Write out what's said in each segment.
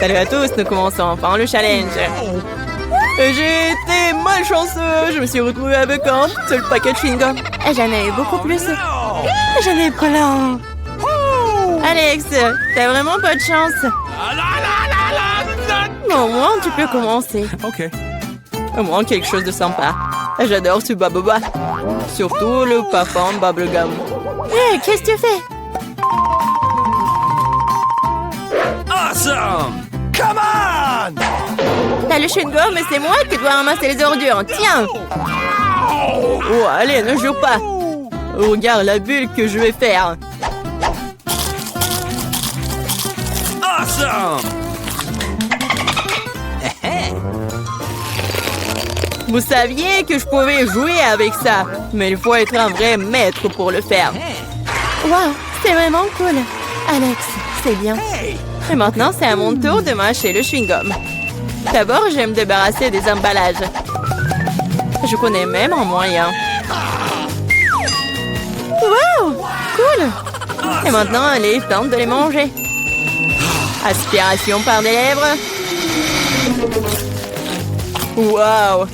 Salut à tous, nous commençons enfin le challenge. J'ai été malchanceux. Je me suis retrouvée avec un seul paquet de chewing-gum. Et j'en ai eu beaucoup plus. J'en ai plein. Alex, t'as vraiment pas de chance. Mais au moins, tu peux commencer. Ok. Au moins, quelque chose de sympa. J'adore ce baboba. Surtout le parfum bubblegum. Hé, qu'est-ce que tu fais? Awesome! Come on! T'as le chewing-gum, mais c'est moi qui dois ramasser les ordures. Tiens! Oh, allez, ne joue pas. Regarde la bulle que je vais faire. Awesome! Vous saviez que je pouvais jouer avec ça, mais il faut être un vrai maître pour le faire. Wow, c'est vraiment cool. Alex, c'est bien. Et maintenant, c'est à mon tour de mâcher le chewing-gum. D'abord, je vais me débarrasser des emballages. Je connais même un moyen. Wow, cool. Et maintenant, il est temps de les manger. Aspiration par des lèvres. Wow.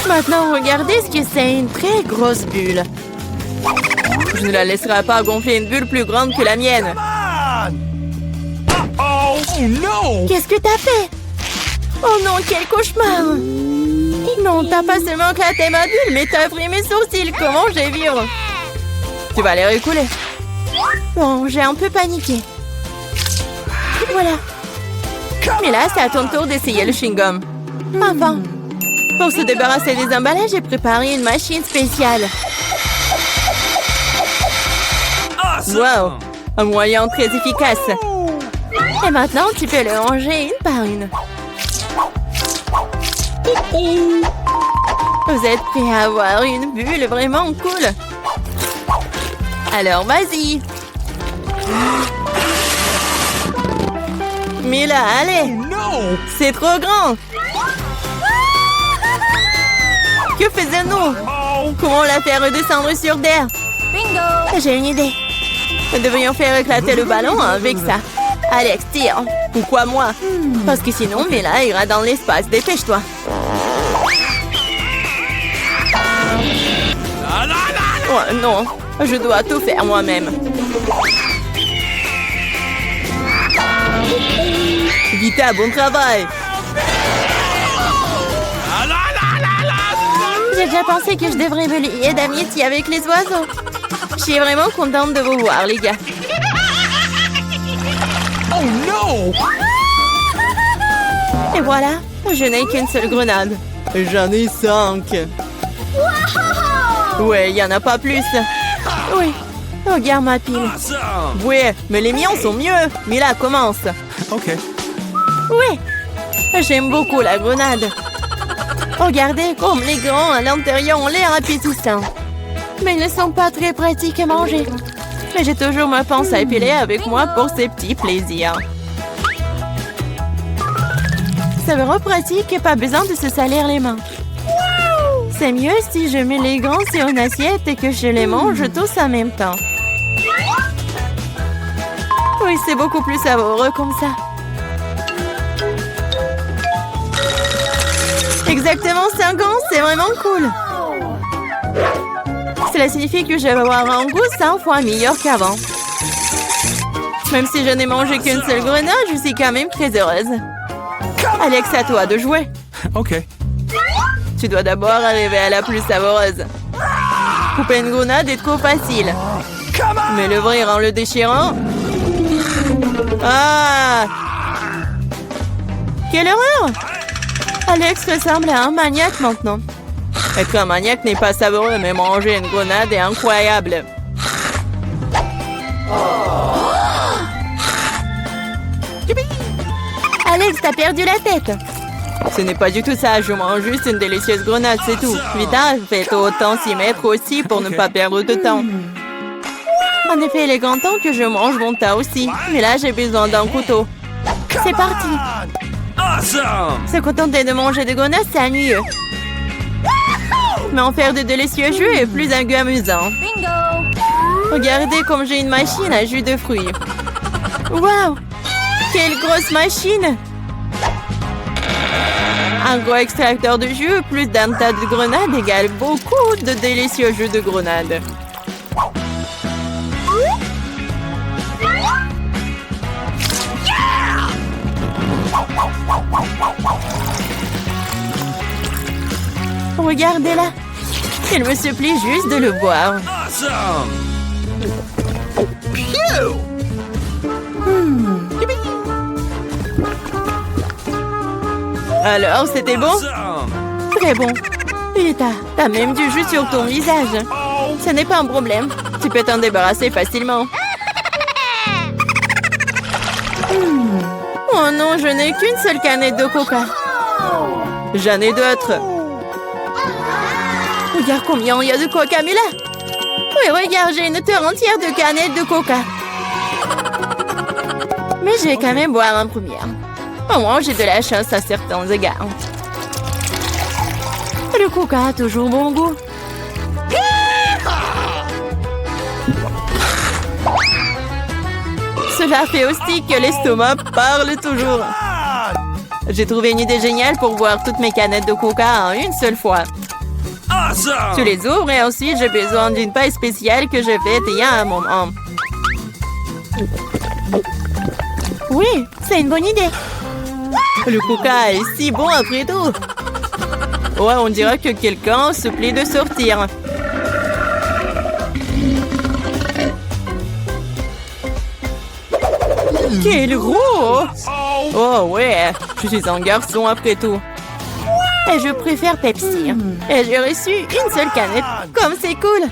Maintenant, regardez ce que c'est, une très grosse bulle. Je ne la laisserai pas gonfler une bulle plus grande que la mienne. Oh no! Qu'est-ce que t'as fait? Oh non, quel cauchemar! Non, t'as pas seulement éclaté ma bulle, mais t'as pris mes sourcils. Comment je vais vivre? Tu vas les récouler. Bon, j'ai un peu paniqué. Voilà. Mais là, c'est à ton tour d'essayer le chewing-gum. Enfin. Pour se débarrasser des emballages, j'ai préparé une machine spéciale. Wow! Un moyen très efficace. Et maintenant, tu peux le ranger une par une. Vous êtes prêts à avoir une bulle vraiment cool? Alors, vas-y. Mais là, allez. No! C'est trop grand. Que faisons-nous? Comment la faire redescendre sur terre? Bingo! J'ai une idée. Nous devrions faire éclater le ballon avec ça. Alex, tire. Pourquoi moi? Parce que sinon, Mila ira dans l'espace. Dépêche-toi. Oh non, je dois tout faire moi-même. Vita, bon travail. J'ai déjà pensé que je devrais me lier d'amitié avec les oiseaux. Je suis vraiment contente de vous voir, les gars. Oh no! Et voilà, je n'ai qu'une seule grenade. J'en ai 5. Ouais, il n'y en a pas plus. Oui, regarde ma pile. Awesome! Ouais, mais les miens sont mieux. Mila, commence. Ok. Oui, j'aime beaucoup la grenade. Regardez comme les grands à l'intérieur ont l'air appétissants. Mais ils ne sont pas très pratiques à manger. Mais j'ai toujours ma pince à épiler avec moi pour ces petits plaisirs. C'est vraiment pratique et pas besoin de se salir les mains. C'est mieux si je mets les gants sur une assiette et que je les mange tous en même temps. Oui, c'est beaucoup plus savoureux comme ça. Exactement 5 ans, c'est vraiment cool. Cela signifie que je vais avoir un goût 100 fois meilleur qu'avant. Même si je n'ai mangé qu'une seule grenade, je suis quand même très heureuse. Alex, à toi de jouer. Ok. Tu dois d'abord arriver à la plus savoureuse. Couper une grenade est trop facile. Mais l'ouvrir en le déchirant... Ah! Quelle horreur! Alex ressemble à un maniaque maintenant. Être un maniaque n'est pas savoureux, mais manger une grenade est incroyable. Alex, t'as perdu la tête. Ce n'est pas du tout ça, je mange juste une délicieuse grenade, c'est tout. Vita, faites autant s'y mettre aussi pour ne pas perdre de temps. En effet, il est grand temps que je mange mon tas aussi. Mais là, j'ai besoin d'un couteau. C'est parti. Awesome! Se contenter de manger des grenades, c'est ennuyeux. Mais en faire de délicieux jus est plus un goût amusant. Regardez comme j'ai une machine à jus de fruits. Waouh! Quelle grosse machine! Un gros extracteur de jus plus d'un tas de grenades égale beaucoup de délicieux jus de grenades. Regardez-la! Il me supplie juste de le boire. Awesome! Alors, c'était bon? Awesome! Très bon. Et t'as même du jus sur ton visage. Ce n'est pas un problème. Tu peux t'en débarrasser facilement. Oh non, je n'ai qu'une seule canette de coca. J'en ai d'autres. Regarde combien il y a de coca, Mila. Oui, regarde, j'ai une terre entière de canettes de coca. Mais je vais quand même boire en première. Au moins, j'ai de la chance à certains égards. Le coca a toujours bon goût. Cela fait aussi que l'estomac parle toujours. J'ai trouvé une idée géniale pour boire toutes mes canettes de coca en une seule fois. Awesome! Tu les ouvres et ensuite j'ai besoin d'une paille spéciale que j'ai faite il y a un moment. Oui, c'est une bonne idée. Le coca est si bon après tout. Ouais, on dirait que quelqu'un se plaît de sortir. Quel gros! Oh ouais, je suis un garçon après tout. Et je préfère Pepsi. Et j'ai reçu une seule canette. Comme c'est cool.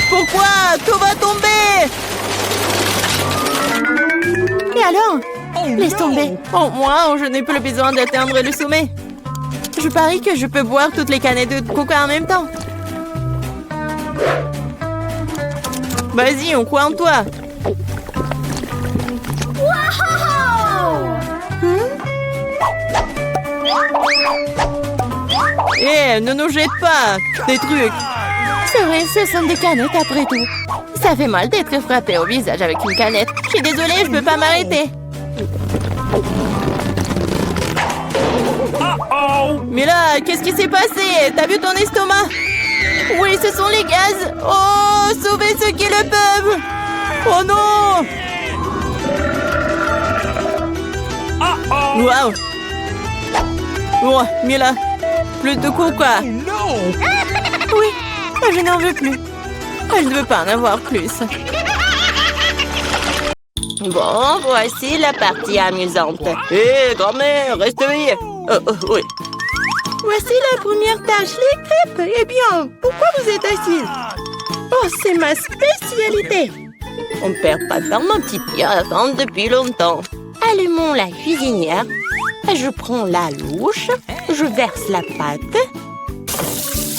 Pourquoi? Tout va tomber! Et alors? Laisse tomber. Au moins, je n'ai plus besoin d'atteindre le sommet. Je parie que je peux boire toutes les canettes de coca en même temps. Vas-y, on croit en toi. Hé, ne nous jette pas des trucs. C'est vrai, ce sont des canettes après tout. Ça fait mal d'être frappé au visage avec une canette. Je suis désolée, je peux pas m'arrêter. Mais là, qu'est-ce qui s'est passé? T'as vu ton estomac? Oui, ce sont les gaz. Oh, sauvez ceux qui le peuvent. Oh non. Waouh. Oh, Mila, plus de coca. Oui, je n'en veux plus. Je ne veux pas en avoir plus. Bon, voici la partie amusante. Hé, grand-mère, reste éveillée. Oui. Voici la première tâche, les crêpes. Eh bien, pourquoi vous êtes assise? Oh, c'est ma spécialité. On ne perd pas de temps, mon petit pied, à attendre depuis longtemps. Allumons la cuisinière. Je prends la louche. Je verse la pâte.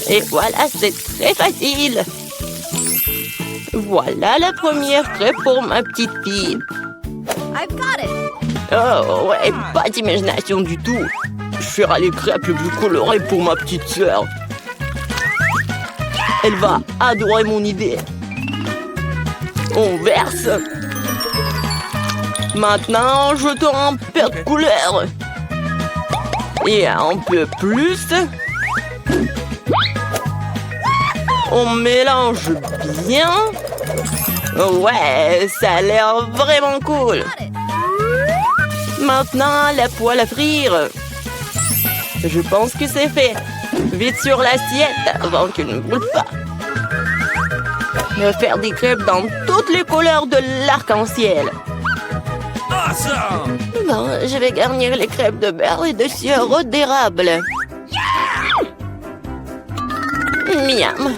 Et voilà, c'est très facile. Voilà la première crêpe pour ma petite fille. I've got it. Oh, ouais, pas d'imagination du tout. Je ferai les crêpes les plus colorées pour ma petite sœur. Elle va adorer mon idée. On verse. Maintenant, jetons un peu de couleur. Et un peu plus. On mélange bien. Ouais, ça a l'air vraiment cool. Maintenant, la poêle à frire. Je pense que c'est fait. Vite sur l'assiette avant qu'elle ne brûle pas. Je vais faire des crêpes dans toutes les couleurs de l'arc-en-ciel. Awesome! Bon, je vais garnir les crêpes de beurre et de sirop d'érable. Miam!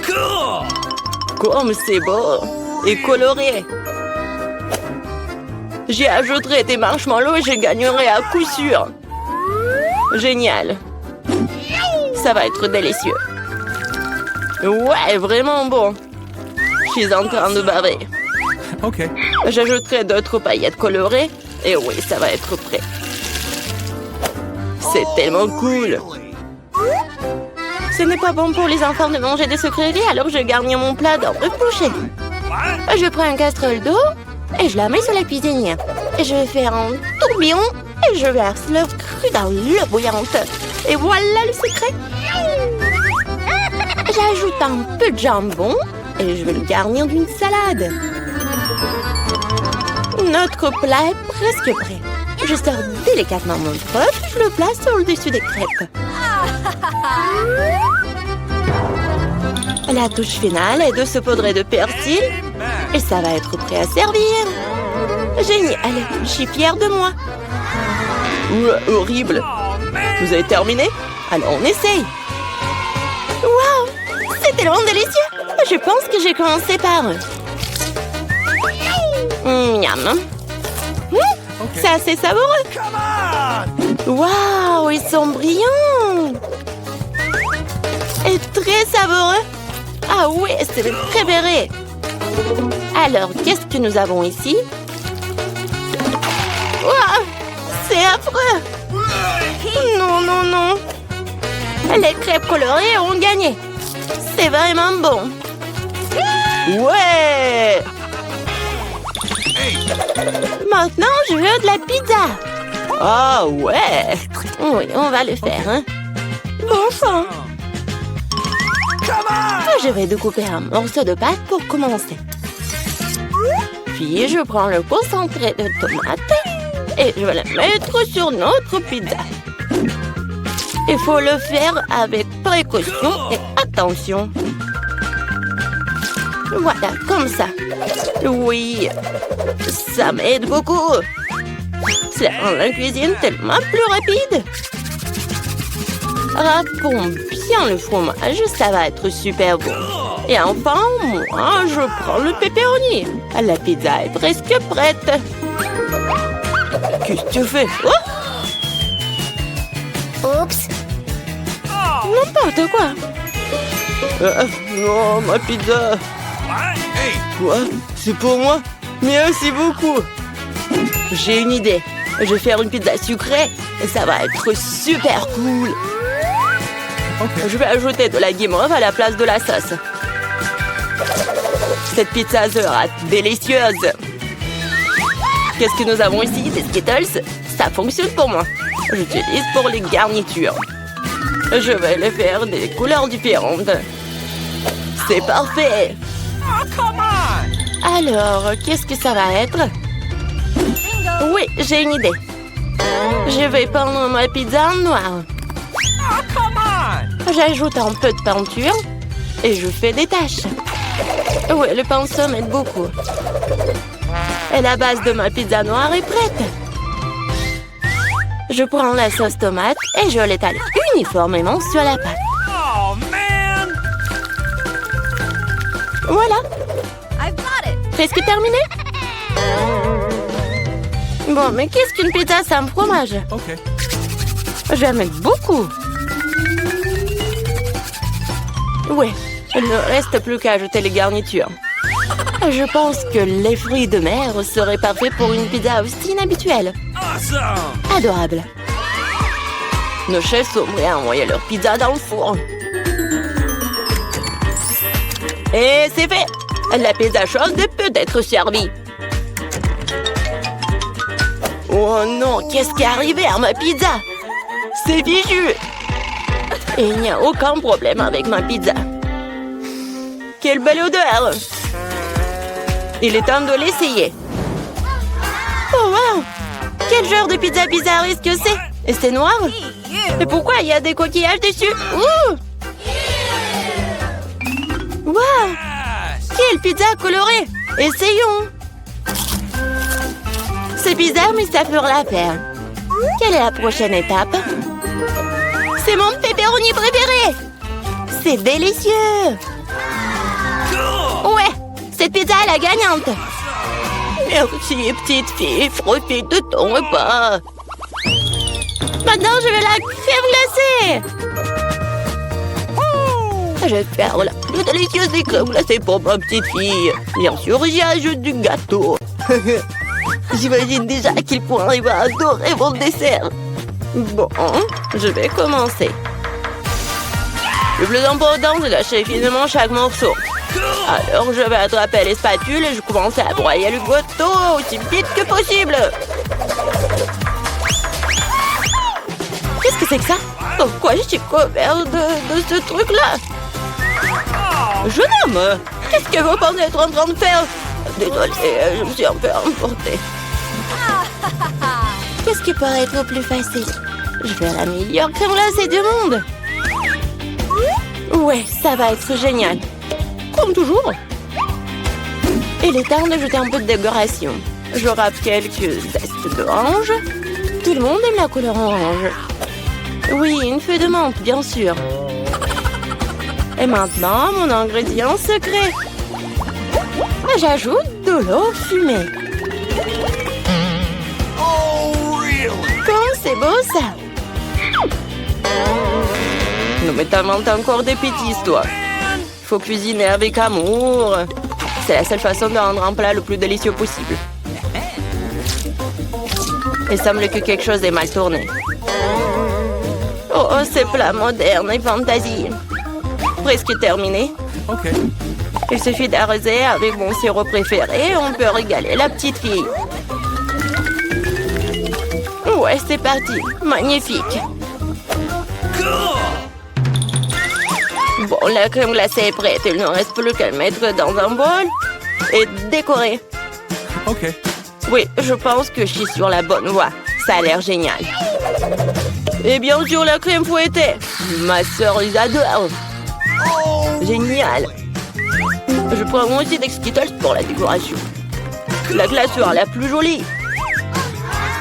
Cool! Comme c'est beau et coloré. J'y ajouterai des marshmallows et je gagnerai à coup sûr. Génial. Ça va être délicieux. Ouais, vraiment bon. Je suis en train de baver. OK. J'ajouterai d'autres paillettes colorées. Et oui, ça va être prêt. C'est tellement cool. Ce n'est pas bon pour les enfants de manger des sucreries, alors je garnis mon plat d'ordre bouché. Je prends une casserole d'eau et je la mets sur la cuisinière. Et je vais faire un tourbillon et je verse l'œuf cru dans l'eau bouillante. Et voilà le secret. J'ajoute un peu de jambon et je vais le garnir d'une salade. Notre plat est presque prêt. Je sors délicatement mon œuf et je le place sur le dessus des crêpes. La touche finale est de saupoudrer de persil et ça va être prêt à servir. Génial, je suis fière de moi. Horrible. Vous avez terminé? Alors on essaye. Waouh, c'est tellement délicieux. Je pense que j'ai commencé par... Miam. C'est assez savoureux. Waouh, ils sont brillants. Et très savoureux. Ah oui, c'est mes préférés. Alors, qu'est-ce que nous avons ici? Waouh, c'est affreux. Non, non, non. Les crêpes colorées ont gagné. C'est vraiment bon. Ouais. Maintenant, je veux de la pizza. Ah ouais. Oui, on va le faire, hein. Bon sang. Je vais découper un morceau de pâte pour commencer. Puis, je prends le concentré de tomate et je vais le mettre sur notre pizza. Il faut le faire avec précaution et attention. Voilà, comme ça. Oui, ça m'aide beaucoup. Ça rend la cuisine tellement plus rapide. Râpons bien le fromage, ça va être super bon. Et enfin, moi, je prends le pepperoni. La pizza est presque prête. Qu'est-ce que tu fais? Oups. N'importe quoi. Non, ma pizza. Quoi? C'est pour moi? Merci beaucoup. J'ai une idée. Je vais faire une pizza sucrée et ça va être super cool. Je vais ajouter de la guimauve à la place de la sauce. Cette pizza sera délicieuse. Qu'est-ce que nous avons ici? Des Skittles? Ça fonctionne pour moi. J'utilise pour les garnitures. Je vais les faire des couleurs différentes. C'est parfait. Alors, qu'est-ce que ça va être? Oui, j'ai une idée. Je vais peindre ma pizza en noir. J'ajoute un peu de peinture et je fais des taches. Oui, le pinceau m'aide beaucoup. Et la base de ma pizza noire est prête. Je prends la sauce tomate et je l'étale uniformément sur la pâte. Voilà. I've got it. Presque terminé? Bon, mais qu'est-ce qu'une pizza sans fromage? Okay. Je vais en mettre beaucoup. Ouais, il ne reste plus qu'à ajouter les garnitures. Je pense que les fruits de mer seraient parfaits pour une pizza aussi inhabituelle. Awesome. Adorable. Nos chefs sont prêts à envoyer leur pizza dans le four. Et c'est fait. La pizza chaude peut être servie. Oh non, qu'est-ce qui est arrivé à ma pizza? C'est fichu. Et il n'y a aucun problème avec ma pizza. Quelle belle odeur! Il est temps de l'essayer. Oh wow! Quel genre de pizza bizarre est-ce que c'est? Et c'est noir? Et pourquoi il y a des coquillages dessus? Ouh! Wow! Quelle pizza colorée! Essayons! C'est bizarre, mais ça fera l'affaire. Quelle est la prochaine étape? C'est mon pepperoni préféré! C'est délicieux! Ouais! Cette pizza est la gagnante! Merci, petite fille. Profite de ton repas. Maintenant, je vais la crème glacée! Je vais faire la plus délicieuse des crèmes glacées pour ma petite fille. Bien sûr, j'y ajoute du gâteau. J'imagine déjà qu'il pourra adorer mon dessert. Bon, je vais commencer. Le plus important, c'est lâcher finement chaque morceau. Alors, je vais attraper les spatules et je commence à broyer le gâteau aussi vite que possible. Qu'est-ce que c'est que ça? Pourquoi je suis couvert de ce truc-là? Jeune homme, qu'est-ce que vous pensez être en train de faire? Désolée, je me suis un peu emportée. Qu'est-ce qui pourrait être plus facile? Je vais la meilleure crème glacée du monde. Ouais, ça va être génial. Comme toujours. Il est temps de jeter un peu de décoration. Je râpe quelques zestes d'orange. Tout le monde aime la couleur orange. Oui, une feuille de menthe, bien sûr. Et maintenant, mon ingrédient secret. J'ajoute de l'eau fumée. Comme c'est beau, ça. Non, mais t'inventes encore des bêtises, toi. Faut cuisiner avec amour. C'est la seule façon de rendre un plat le plus délicieux possible. Il semble que quelque chose est mal tourné. Oh, ces plats modernes et fantaisie. Presque terminé. OK. Il suffit d'arroser avec mon sirop préféré. On peut régaler la petite fille. Ouais, c'est parti. Magnifique. Bon, la crème glacée est prête. Il ne reste plus qu'à le mettre dans un bol et décorer. OK. Oui, je pense que je suis sur la bonne voie. Ça a l'air génial. Et bien sûr, la crème fouettée. Ma sœur les adore. Génial. Je prends moi aussi des Skittles pour la décoration. La glaceur la plus jolie.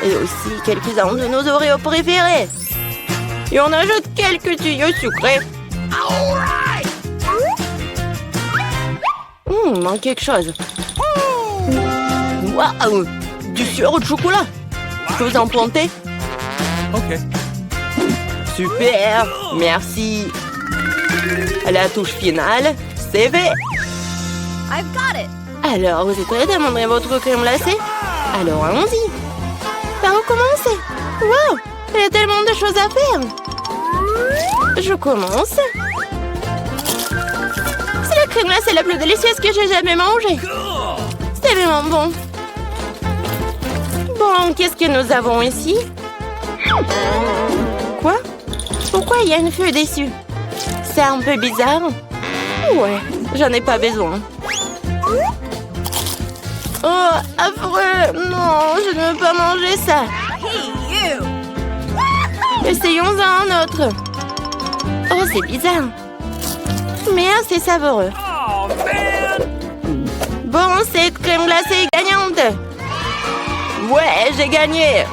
Et aussi quelques-uns de nos Oreos préférés. Et on ajoute quelques tuyaux sucrés. Il manque quelque chose. Waouh! Du sirop de chocolat. Je peux vous en planter? OK. Super! Merci. La touche finale, c'est fait. I've got it. Alors, vous êtes prêts à demander votre crème glacée? Alors, allons-y. Par où commencer? Wow! Il y a tellement de choses à faire. Je commence. C'est la crème glacée la plus délicieuse que j'ai jamais mangée. C'est vraiment bon. Bon, qu'est-ce que nous avons ici? Quoi? Pourquoi il y a une feuille dessus? C'est un peu bizarre. Ouais, j'en ai pas besoin. Oh, affreux! Non, je ne veux pas manger ça. Hey, you. Essayons un autre. Oh, c'est bizarre. Mais assez savoureux. Oh, man! Bon, cette crème glacée est gagnante. Ouais, j'ai gagné.